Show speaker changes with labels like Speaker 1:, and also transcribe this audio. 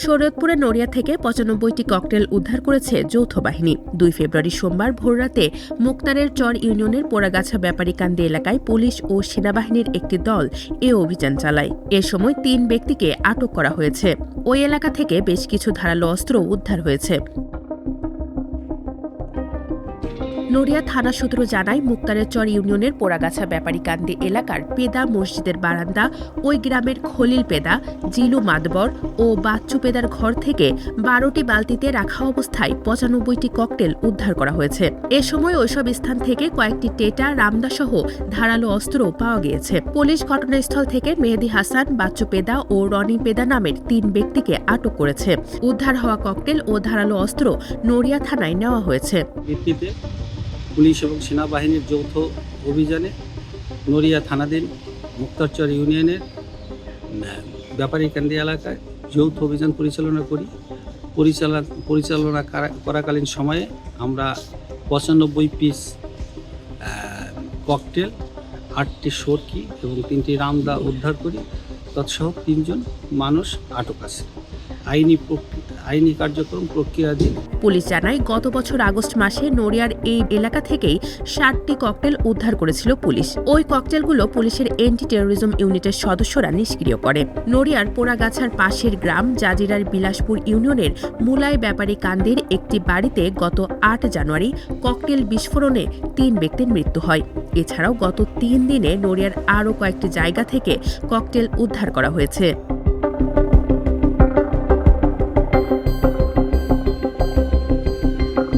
Speaker 1: শরীয়তপুরের নড়িয়া থেকে ৯৫টি ককটেল উদ্ধার করেছে যৌথ বাহিনী। ২ ফেব্রুয়ারি সোমবার ভোররাতে মুক্তারের চর ইউনিয়নের পোড়াগাছা ব্যাপারীকান্দি এলাকায় পুলিশ ও সেনাবাহিনীর একটি দল এ অভিযান চালায়। এ সময় ৩ ব্যক্তিকে আটক করা হয়েছে। ওই এলাকা থেকে বেশ কিছু ধারালো অস্ত্র উদ্ধার হয়েছে। নড়িয়া থানা সূত্র জানায়, মুক্তারের চর ইউনিয়নের পোড়াগাছা ব্যাপারীকান্দি এলাকার পেদা মসজিদের বারান্দা, ওই গ্রামের খলিল পেদা, জিলু মাদবর ও বাচ্চু পেদার ঘর থেকে ১২টি বালতিতে রাখা অবস্থায় ৯৫টি ককটেল উদ্ধার করা হয়েছে। এ সময় ওইসব স্থান থেকে কয়েকটি টেটা, রামদাসহ ধারালো অস্ত্রও পাওয়া গিয়েছে। পুলিশ ঘটনাস্থল থেকে মেহেদি হাসান, বাচ্চু পেদা ও রনি পেদা নামের ৩ ব্যক্তিকে আটক করেছে। উদ্ধার হওয়া ককটেল ও ধারালো অস্ত্র নড়িয়া থানায় নেওয়া হয়েছে।
Speaker 2: পুলিশ এবং সেনাবাহিনীর যৌথ অভিযানে নড়িয়া থানাধীন মুক্তারচর ইউনিয়নের ব্যাপারীকান্দি এলাকায় যৌথ অভিযান পরিচালনা করি। পরিচালনা করাকালীন সময়ে আমরা ৯৫ পিস ককটেল, ৮টি সরকি এবং ৩টি রামদা উদ্ধার করি। তৎসহ ৩ জন মানুষ আটক আছে। আইনি কার্যক্রম প্রক্রিয়াধীন।
Speaker 1: পুলিশ জানায়, গত বছর আগস্ট মাসে নড়িয়ার এই এলাকা থেকেই ৬০টি ককটেল উদ্ধার করেছিল পুলিশ। ওই ককটেলগুলো পুলিশের অ্যান্টি টেরোরিজম ইউনিটের সদস্যরা নিষ্ক্রিয় করে। নড়িয়ার পোড়াগাছার পাশের গ্রাম জাজিরার বিলাসপুর ইউনিয়নের মুলাই ব্যাপারী কান্দির একটি বাড়িতে গত ৮ জানুয়ারি ককটেল বিস্ফোরণে ৩ ব্যক্তির মৃত্যু হয়। এছাড়াও গত ৩ দিনে নড়িয়ার আরও কয়েকটি জায়গা থেকে ককটেল উদ্ধার করা হয়েছে।